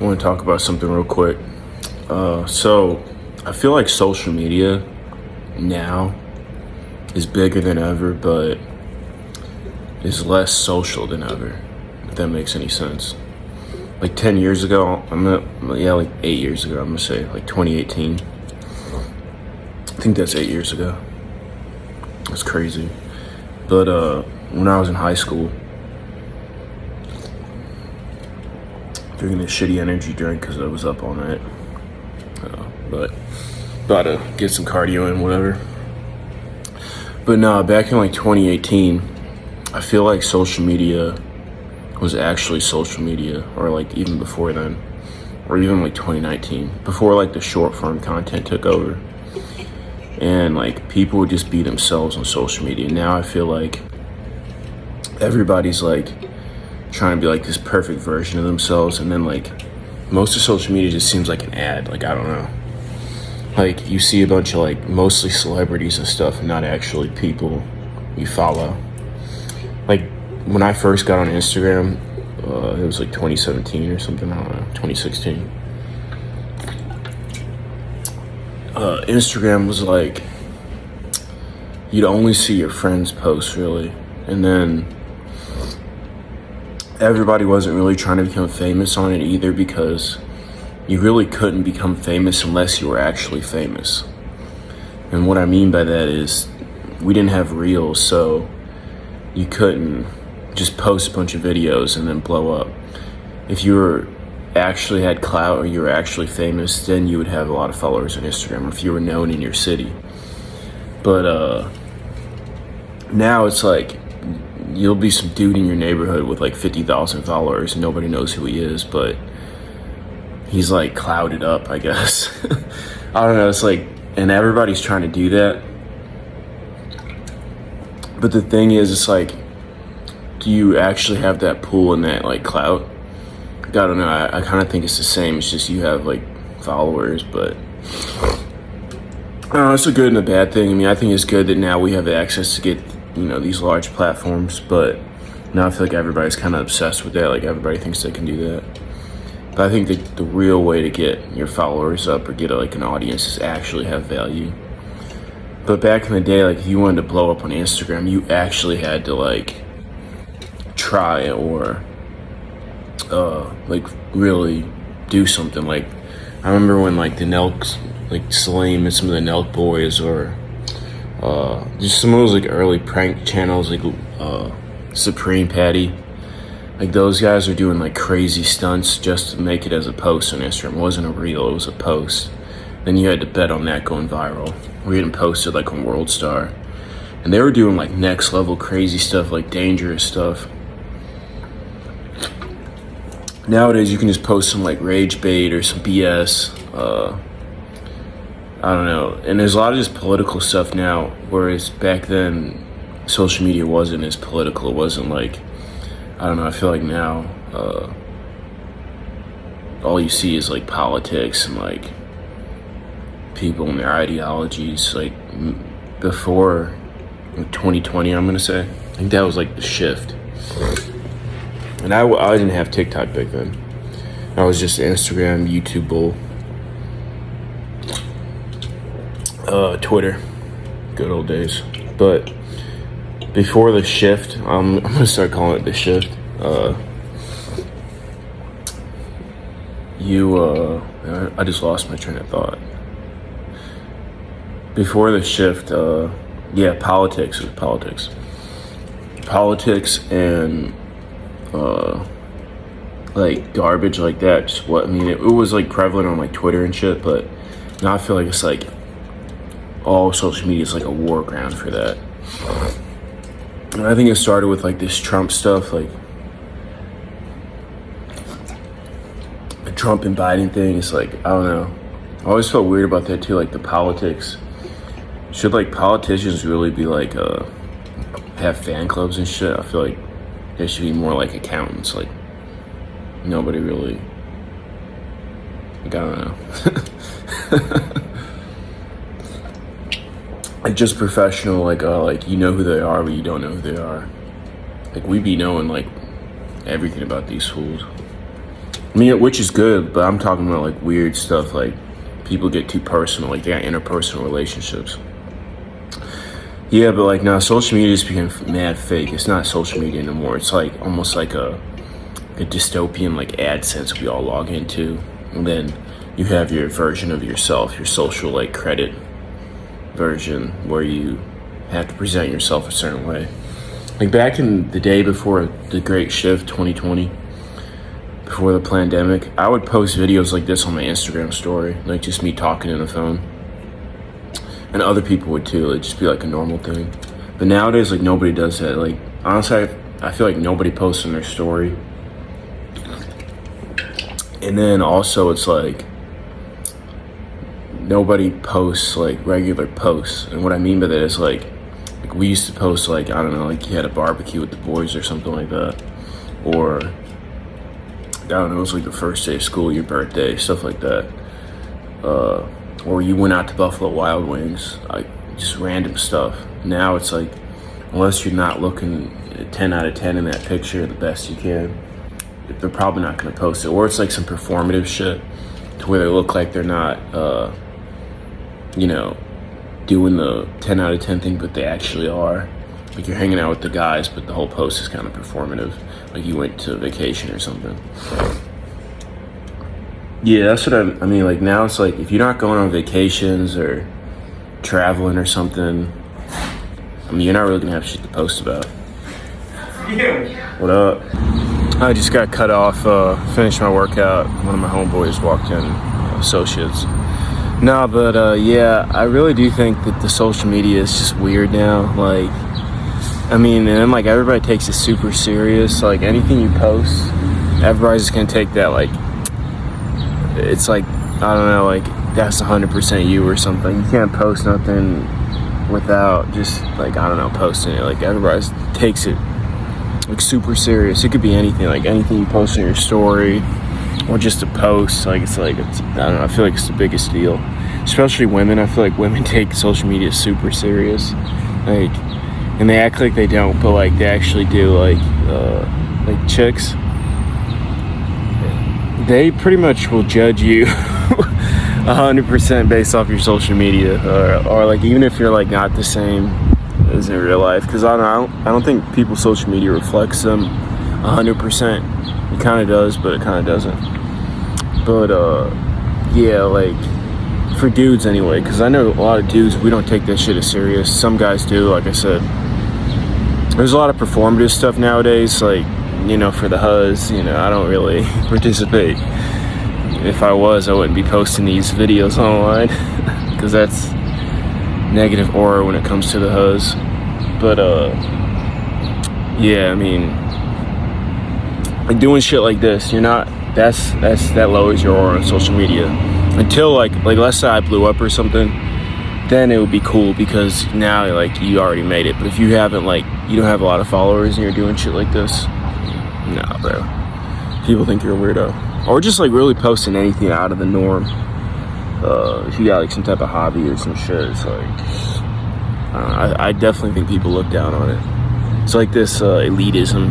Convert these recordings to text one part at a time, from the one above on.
I want to talk about something real quick. So I feel like social media now is bigger than ever, but is less social than ever, if that makes any sense. Like 10 years ago, like 8 years ago, I'm gonna say, like 2018. I think that's 8 years ago. That's crazy. But when I was in high school, drinking this shitty energy drink because I was up all night. But about to get some cardio in, whatever. But no, back in like 2018, I feel like social media was actually social media, or like even before then, or even like 2019, before like the short form content took over. And like people would just be themselves on social media. Now I feel like everybody's like trying to be like this perfect version of themselves, and then like most of social media just seems like an ad. Like, I don't know, like you see a bunch of like mostly celebrities and stuff, and not actually people you follow. Like when I first got on Instagram, it was like 2017 or something, I don't know, 2016. Instagram was like, you'd only see your friends' posts really, and then everybody wasn't really trying to become famous on it either, because you really couldn't become famous unless you were actually famous. And what I mean by that is we didn't have reels, so you couldn't just post a bunch of videos and then blow up. If you were actually had clout, or you were actually famous, then you would have a lot of followers on Instagram, or if you were known in your city. But now it's like you'll be some dude in your neighborhood with like 50,000 followers and nobody knows who he is, but he's like clouded up, I guess. I don't know, it's like, and everybody's trying to do that. But the thing is, it's like, do you actually have that pool and that like clout? I don't know, I kind of think it's the same. It's just you have like followers, but I don't know, it's a good and a bad thing. I mean, I think it's good that now we have access to get, these large platforms, but now I feel like everybody's kind of obsessed with that. Like everybody thinks they can do that. But I think that the real way to get your followers up or get like an audience is actually have value. But back in the day, like if you wanted to blow up on Instagram, you actually had to like try or like really do something. Like I remember when like the Nelks, like Salim and some of the Nelk boys, or just some of those like early prank channels, like Supreme Patty, like those guys are doing like crazy stunts just to make it as a post on Instagram. It wasn't a reel, it was a post. Then you had to bet on that going viral. We're getting posted like on World Star, and they were doing like next level crazy stuff, like dangerous stuff. Nowadays you can just post some like rage bait or some BS. I don't know. And there's a lot of just political stuff now, whereas back then social media wasn't as political. It wasn't like, I don't know, I feel like now all you see is like politics and like people and their ideologies. Like before 2020, I'm gonna say, I think that was like the shift. And I didn't have TikTok back then. I was just Instagram, YouTube bull. Twitter, good old days. But before the shift, I'm gonna start calling it the shift. I just lost my train of thought. Before the shift, politics was politics. Politics and like garbage like that. Just it was like prevalent on like Twitter and shit, but now I feel like it's like all social media is like a war ground for that. And I think it started with like this Trump stuff, like the Trump and Biden thing. It's like, I don't know, I always felt weird about that too, like the politics. Should like politicians really be like have fan clubs and shit? I feel like they should be more like accountants. Like nobody really, like, I don't know. Like just professional, like you know who they are, but you don't know who they are. Like we be knowing like everything about these fools. I mean, which is good, but I'm talking about like weird stuff, like people get too personal, like they got interpersonal relationships. Yeah, but like now social media is becoming mad fake. It's not social media anymore. It's like almost like a dystopian like AdSense we all log into, and then you have your version of yourself, your social like credit version, where you have to present yourself a certain way. Like back in the day before the Great Shift 2020, before the pandemic, I would post videos like this on my Instagram story, like just me talking in the phone. And other people would too. It'd just be like a normal thing. But nowadays, like nobody does that. Like honestly, I feel like nobody posts in their story. And then also it's like nobody posts like regular posts. And what I mean by that is like we used to post like, I don't know, like you had a barbecue with the boys or something like that. Or I don't know, it was like the first day of school, your birthday, stuff like that. Or you went out to Buffalo Wild Wings, like just random stuff. Now it's like, unless you're not looking 10 out of 10 in that picture the best you can, they're probably not going to post it. Or it's like some performative shit to where they look like they're not, doing the 10 out of 10 thing, but they actually are. Like you're hanging out with the guys, but the whole post is kind of performative. Like you went to vacation or something. Yeah, that's what I mean. Like now it's like if you're not going on vacations or traveling or something, I mean, you're not really gonna have shit to post about. What up? I just got cut off, finished my workout. One of my homeboys walked in, associates. No, but yeah, I really do think that the social media is just weird now. Like, I mean, and then like everybody takes it super serious. Like anything you post, everybody's just gonna take that like, it's like, I don't know, like that's 100% you or something. You can't post nothing without just like, I don't know, posting it. Like everybody takes it like super serious. It could be anything, like anything you post in your story or just a post. Like it's I don't know, I feel like it's the biggest deal. Especially women. I feel like women take social media super serious. Like, and they act like they don't, but like they actually do. Like chicks, they pretty much will judge you 100% based off your social media, or like even if you're like not the same as in real life, because I don't think people's social media reflects them 100%. It kind of does, but it kind of doesn't. But yeah, like for dudes anyway, because I know a lot of dudes, we don't take that shit as serious. Some guys do, like I said. There's a lot of performative stuff nowadays, like, you know, for the huzz, you know, I don't really participate. If I was, I wouldn't be posting these videos online, because that's negative aura when it comes to the huzz. But, yeah, I mean, like doing shit like this, you're not, that lowers your aura on social media. Until, like let's say I blew up or something, then it would be cool because now, like, you already made it. But if you haven't, like, you don't have a lot of followers and you're doing shit like this, nah, bro. People think you're a weirdo. Or just, like, really posting anything out of the norm. If you got, like, some type of hobby or some shit, it's like, I definitely think people look down on it. It's like this elitism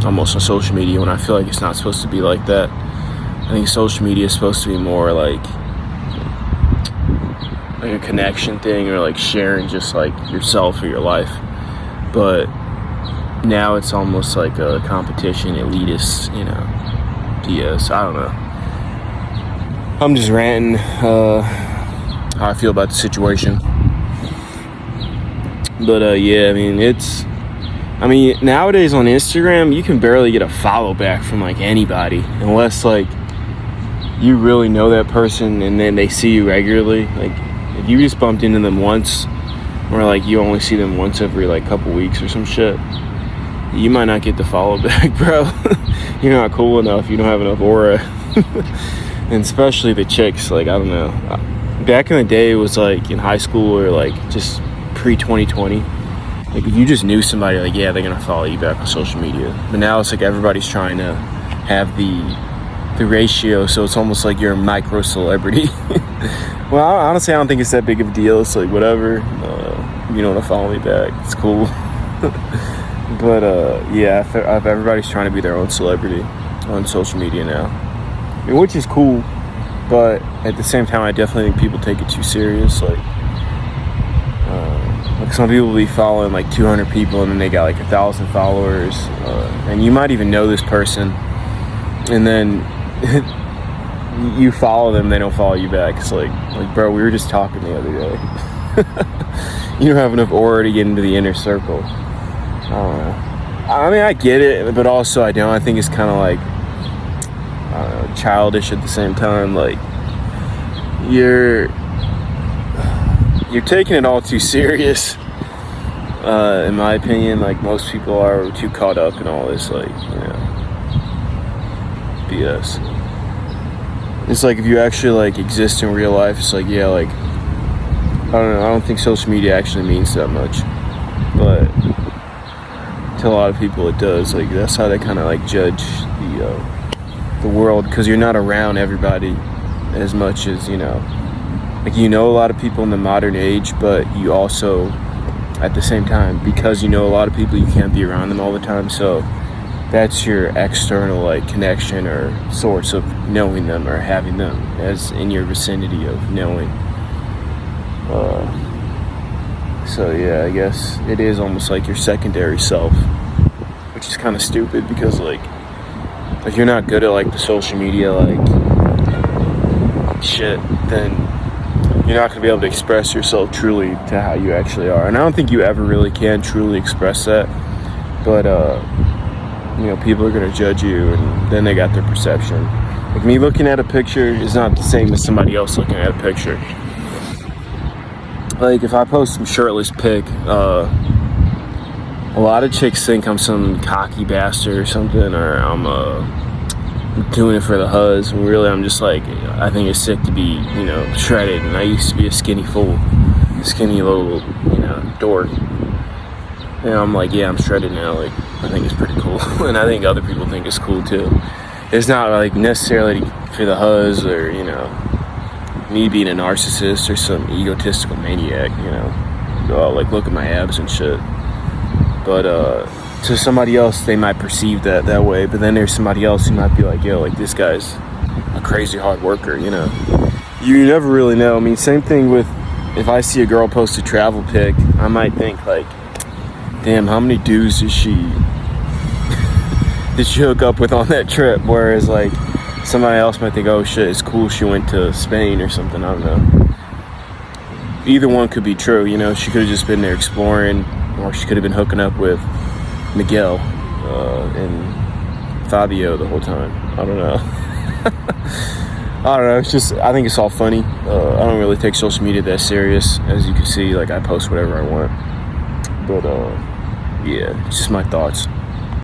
almost on social media when I feel like it's not supposed to be like that. I think social media is supposed to be more like a connection thing, or like sharing just like yourself or your life. But now it's almost like a competition, elitist, you know, BS. I don't know. I'm just ranting how I feel about the situation. But yeah, I mean, nowadays on Instagram, you can barely get a follow back from like anybody, unless like you really know that person and then they see you regularly. Like if you just bumped into them once, or like you only see them once every like couple weeks or some shit, you might not get the follow back, bro. You're not cool enough. You don't have enough aura. And especially the chicks, like, I don't know. Back in the day, it was like in high school or like just pre-2020. Like if you just knew somebody, like, yeah, they're gonna follow you back on social media. But now it's like everybody's trying to have the ratio, so it's almost like you're a micro celebrity. Well, honestly, I don't think it's that big of a deal. It's like whatever. You don't want to follow me back, it's cool. But yeah, everybody's trying to be their own celebrity on social media now. mean, which is cool, but at the same time, I definitely think people take it too serious. Like some people will be following like 200 people, and then they got like 1,000 followers, and you might even know this person, and then you follow them, they don't follow you back. It's like bro, we were just talking the other day. You don't have enough aura to get into the inner circle. I don't know. I mean, I get it, but also I don't. I think it's kind of like, I don't know, childish at the same time. Like, you're taking it all too serious, in my opinion. Like, most people are too caught up in all this, like, BS. It's like, if you actually, like, exist in real life, it's like, yeah, like, I don't know, I don't think social media actually means that much, but to a lot of people it does. Like, that's how they kind of, like, judge the world, because you're not around everybody as much as, like, a lot of people in the modern age, but you also, at the same time, because a lot of people, you can't be around them all the time, so that's your external, like, connection or source of knowing them or having them as in your vicinity of knowing. So yeah, I guess it is almost like your secondary self, which is kind of stupid, because like, if you're not good at like the social media like shit, then you're not going to be able to express yourself truly to how you actually are. And I don't think you ever really can truly express that, but people are going to judge you, and then they got their perception. Like, me looking at a picture is not the same as somebody else looking at a picture. Like, if I post some shirtless pic, a lot of chicks think I'm some cocky bastard or something, or I'm doing it for the huzz. And really, I'm just like, I think it's sick to be, shredded. And I used to be a skinny fool, skinny little, dork. And I'm like, yeah, I'm shredded now. Like, I think it's pretty cool, and I think other people think it's cool too. It's not like necessarily for the huzz, or me being a narcissist or some egotistical maniac, go out, like, look at my abs and shit. But to somebody else, they might perceive that way. But then there's somebody else who might be like, yo, like, this guy's a crazy hard worker, You never really know. I mean, same thing with, if I see a girl post a travel pic, I might think like, damn, how many dudes did she hook up with on that trip? Whereas like, somebody else might think, oh shit, it's cool she went to Spain or something. I don't know. Either one could be true, She could have just been there exploring, or she could have been hooking up with Miguel and Fabio the whole time. I don't know. I don't know. It's just, I think it's all funny. I don't really take social media that serious. As you can see, like, I post whatever I want. But yeah, it's just my thoughts.